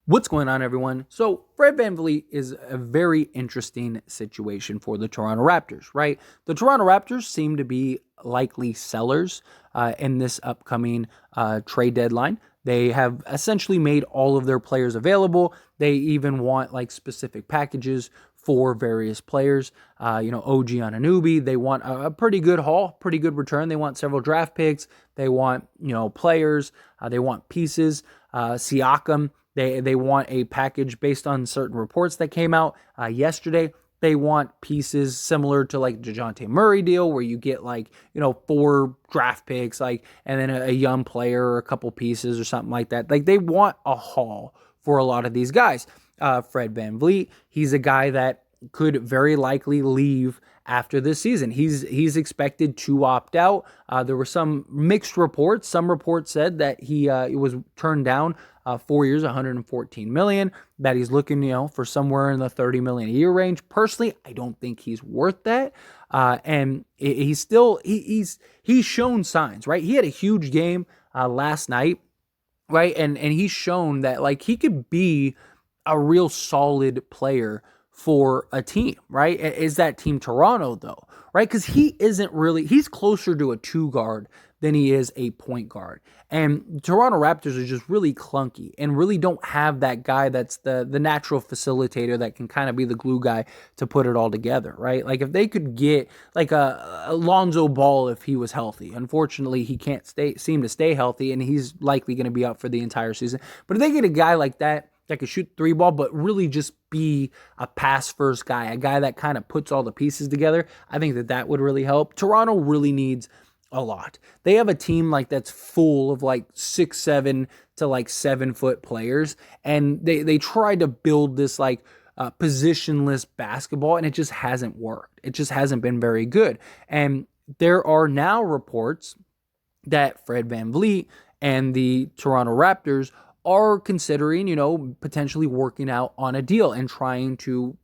What's going on, everyone? So, Fred VanVleet is a very interesting situation for the Toronto Raptors, right? The Toronto Raptors seem to be likely sellers in this upcoming trade deadline. They have essentially made all of their players available. They even want like specific packages for various players. OG Anunoby, they want a pretty good haul, pretty good return. They want several draft picks. They want, players. They want pieces. Siakam, they want a package based on certain reports that came out yesterday. They want pieces similar to like DeJounte Murray deal, where you get like, 4 draft picks, like, and then a young player or a couple pieces or something like that. Like, they want a haul for a lot of these guys. Fred VanVleet, he's a guy that could very likely leave after this season. He's expected to opt out. There were some mixed reports. Some reports said that he was turned down 4 years, 114 million. That he's looking, for somewhere in the 30 million a year range. Personally, I don't think he's worth that. And he's shown signs, right? He had a huge game last night, right? And he's shown that like he could be a real solid player for a team, right? Is that team Toronto though, right? Because he's closer to a 2 guard than he is a point guard. And Toronto Raptors are just really clunky and really don't have that guy that's the natural facilitator that can kind of be the glue guy to put it all together, right? Like if they could get like a Lonzo Ball if he was healthy. Unfortunately, he can't seem to stay healthy, and he's likely going to be out for the entire season. But if they get a guy like that could shoot 3 ball, but really just be a pass first guy, a guy that kind of puts all the pieces together, I think that would really help. Toronto really needs a lot. They have a team like that's full of like 6'7" to like 7-foot players, and they tried to build this like positionless basketball, and it just hasn't worked. It just hasn't been very good. And there are now reports that Fred VanVleet and the Toronto Raptors are considering, potentially working out on a deal and trying to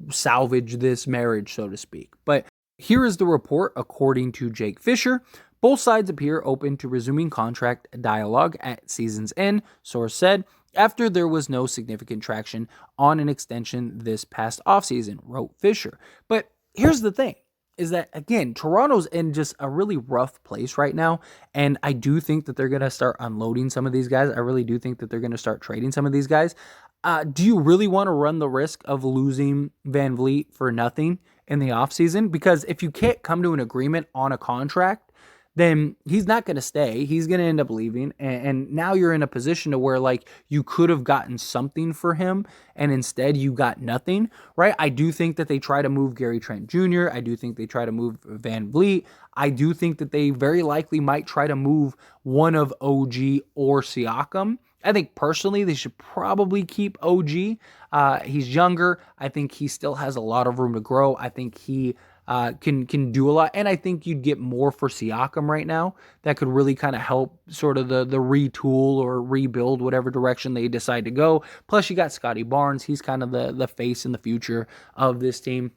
salvage this marriage, so to speak. But here is the report according to Jake Fisher. Both sides appear open to resuming contract dialogue at season's end, source said, after there was no significant traction on an extension this past offseason, wrote Fisher. But here's the thing. Is that, again, Toronto's in just a really rough place right now, and I do think that they're going to start unloading some of these guys. I really do think that they're going to start trading some of these guys. Do you really want to run the risk of losing VanVleet for nothing in the offseason? Because if you can't come to an agreement on a contract, then he's not going to stay. He's going to end up leaving. And now you're in a position to where like you could have gotten something for him and instead you got nothing, right? I do think that they try to move Gary Trent Jr. I do think they try to move VanVleet. I do think that they very likely might try to move one of OG or Siakam. I think personally they should probably keep OG. He's younger. I think he still has a lot of room to grow. I think he can do a lot, and I think you'd get more for Siakam right now. That could really kind of help sort of the retool or rebuild whatever direction they decide to go. Plus, you got Scotty Barnes. He's kind of the face in the future of this team.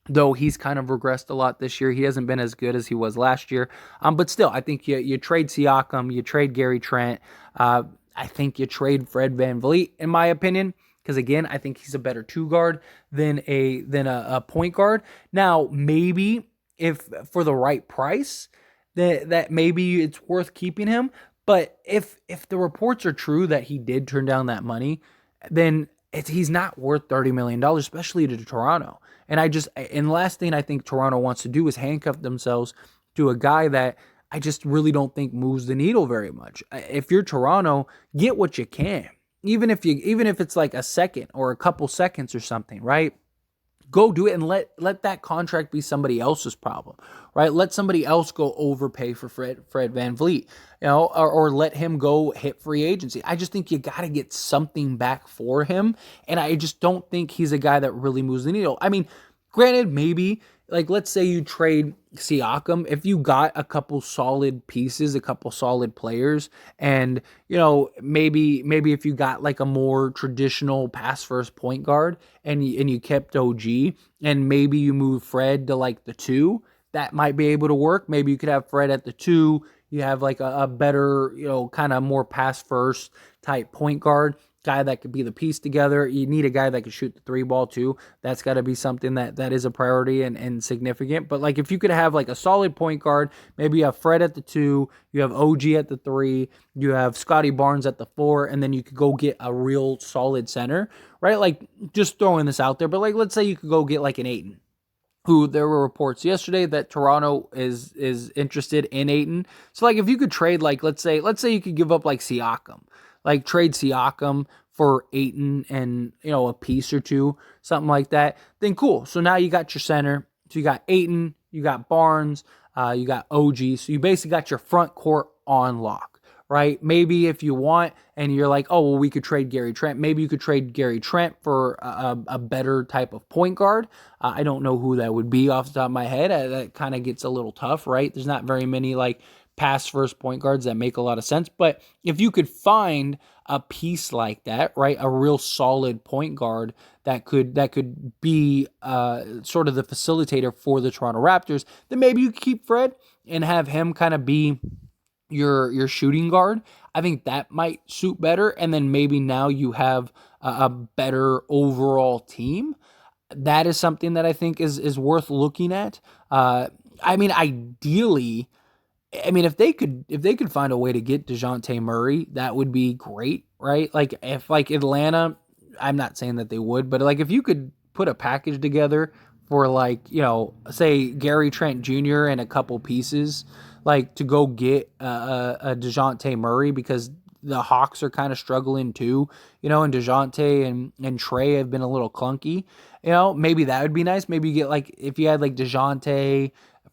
Though he's kind of regressed a lot this year. He hasn't been as good as he was last year. But still, I think you trade Siakam, you trade Gary Trent. I think you trade Fred VanVleet, in my opinion. Because again, I think he's a better 2 guard than a point guard. Now, maybe if for the right price, that maybe it's worth keeping him. But if the reports are true that he did turn down that money, then he's not worth $30 million, especially to Toronto. And the last thing I think Toronto wants to do is handcuff themselves to a guy that I just really don't think moves the needle very much. If you're Toronto, get what you can. Even if it's like a second or a couple seconds or something, right? Go do it and let that contract be somebody else's problem, right? Let somebody else go overpay for Fred VanVleet, or let him go hit free agency. I just think you got to get something back for him, and I just don't think he's a guy that really moves the needle. I mean, granted, maybe like let's say you trade Siakam, if you got a couple solid pieces, a couple solid players, and maybe if you got like a more traditional pass first point guard and you kept OG, and maybe you move Fred to like the 2, that might be able to work. Maybe you could have Fred at the 2. You have like a better, kind of more pass first type point guard. guy that could be the piece together. You need a guy that could shoot the three ball too. That's got to be something that is a priority and significant. But like if you could have like a solid point guard, maybe you have Fred at the 2, you have OG at the 3, you have Scotty Barnes at the 4, and then you could go get a real solid center, right? Like just throwing this out there, but like let's say you could go get like an Ayton, who there were reports yesterday that Toronto is interested in Ayton. So like if you could trade like let's say you could give up like Siakam, like trade Siakam for Ayton and a piece or two, something like that, then cool. So now you got your center. So you got Ayton, you got Barnes, you got OG. So you basically got your front court on lock, right? Maybe if you want, and you're like, oh, well, we could trade Gary Trent. Maybe you could trade Gary Trent for a better type of point guard. I don't know who that would be off the top of my head. That kind of gets a little tough, right? There's not very many like pass first point guards that make a lot of sense. But if you could find a piece like that, right, a real solid point guard that could be sort of the facilitator for the Toronto Raptors, then maybe you keep Fred and have him kind of be your shooting guard. I think that might suit better. And then maybe now you have a better overall team. That is something that I think is worth looking at. I mean, ideally, if they could find a way to get DeJounte Murray, that would be great, right? Like if like Atlanta, I'm not saying that they would, but like if you could put a package together for like, say Gary Trent Jr. and a couple pieces, like to go get a DeJounte Murray, because the Hawks are kind of struggling too, and DeJounte and Trey have been a little clunky, maybe that would be nice. Maybe you get like, if you had like DeJounte,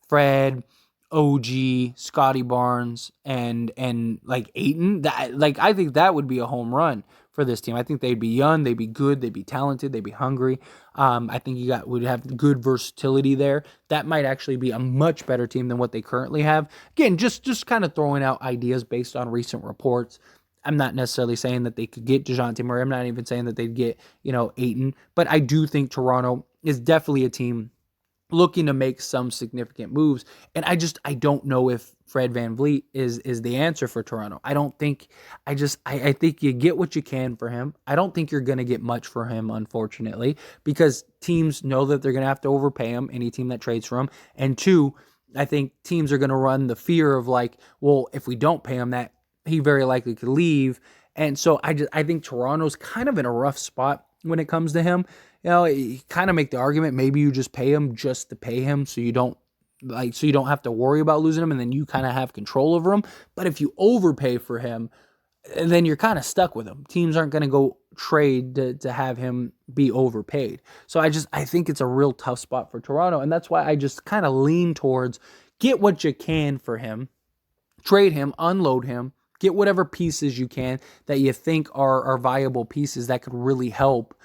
Fred, OG, Scotty Barnes, and like Ayton, that like I think that would be a home run for this team. I think they'd be young, they'd be good, they'd be talented, they'd be hungry. I think would have good versatility there. That might actually be a much better team than what they currently have. Again, just kind of throwing out ideas based on recent reports. I'm not necessarily saying that they could get DeJounte Murray. I'm not even saying that they'd get, Ayton. But I do think Toronto is definitely a team looking to make some significant moves. And I don't know if Fred VanVleet is the answer for Toronto. I think you get what you can for him. I don't think you're going to get much for him, unfortunately, because teams know that they're going to have to overpay him, any team that trades for him. And two, I think teams are going to run the fear of like, well, if we don't pay him, that he very likely could leave. And so I think Toronto's kind of in a rough spot when it comes to him. You kind of make the argument, maybe you just pay him just to pay him, so you don't have to worry about losing him, and then you kind of have control over him. But if you overpay for him, then you're kind of stuck with him. Teams aren't going to go trade to have him be overpaid. So I think it's a real tough spot for Toronto, and that's why I just kind of lean towards get what you can for him, trade him, unload him, get whatever pieces you can that you think are viable pieces that could really help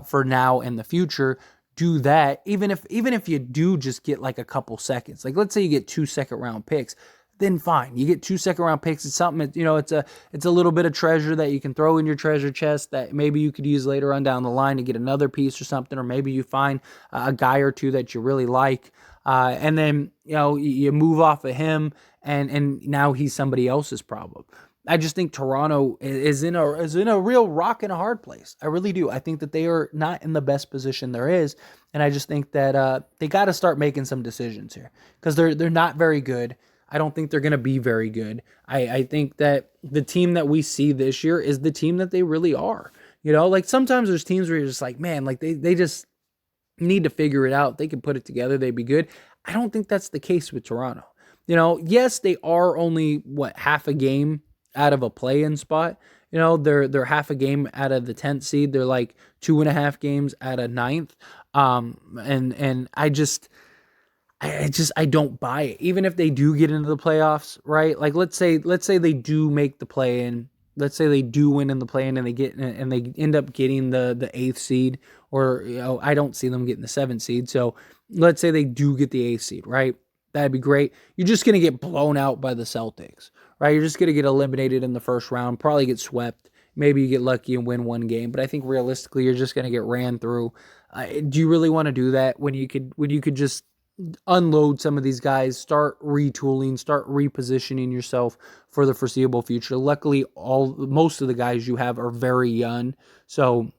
for now and the future. Do that, even if you do just get like a couple seconds. Like let's say you get 2 second-round picks, then fine. You get 2 second-round picks. It's something, it's a little bit of treasure that you can throw in your treasure chest that maybe you could use later on down the line to get another piece or something, or maybe you find a guy or two that you really like, and then you move off of him, and now he's somebody else's problem. I just think Toronto is in a real rock and a hard place. I really do. I think that they are not in the best position there is, and I just think that they got to start making some decisions here, because they're not very good. I don't think they're going to be very good. I think that the team that we see this year is the team that they really are. Like sometimes there's teams where you're just like, man, like they just need to figure it out. They can put it together. They'd be good. I don't think that's the case with Toronto. Yes, they are only half a game out of a play-in spot. They're half a game out of the 10th seed. They're like 2.5 games out of 9th. And I don't buy it. Even if they do get into the playoffs, right? Like let's say they do make the play-in. Let's say they do win in the play-in and they end up getting the 8th seed, or I don't see them getting the 7th seed. So let's say they do get the 8th seed, right? That'd be great. You're just going to get blown out by the Celtics, right? You're just going to get eliminated in the first round, probably get swept. Maybe you get lucky and win one game, but I think realistically you're just going to get ran through. Do you really want to do that when you could just unload some of these guys, start retooling, start repositioning yourself for the foreseeable future. Luckily, most of the guys you have are very young, so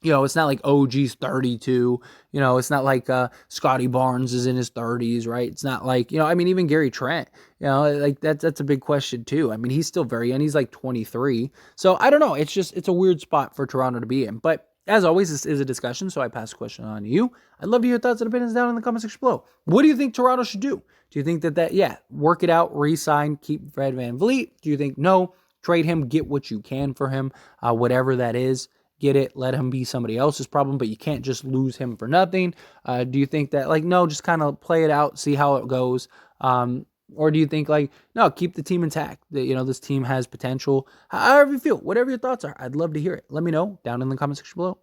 it's not like OG's 32. It's not like Scotty Barnes is in his 30s, right? It's not like, even Gary Trent, like that's a big question too. I mean, he's still very young. He's like 23. So I don't know. It's a weird spot for Toronto to be in. But as always, this is a discussion, so I pass the question on to you. I'd love to hear your thoughts and opinions down in the comment section below. What do you think Toronto should do? Do you think work it out, re-sign, keep Fred VanVleet? Do you think no, trade him, get what you can for him, whatever that is? Get it, let him be somebody else's problem, but you can't just lose him for nothing. Do you think that, no, just kind of play it out, see how it goes? Or do you think, no, keep the team intact? This team has potential. However you feel, whatever your thoughts are, I'd love to hear it. Let me know down in the comment section below.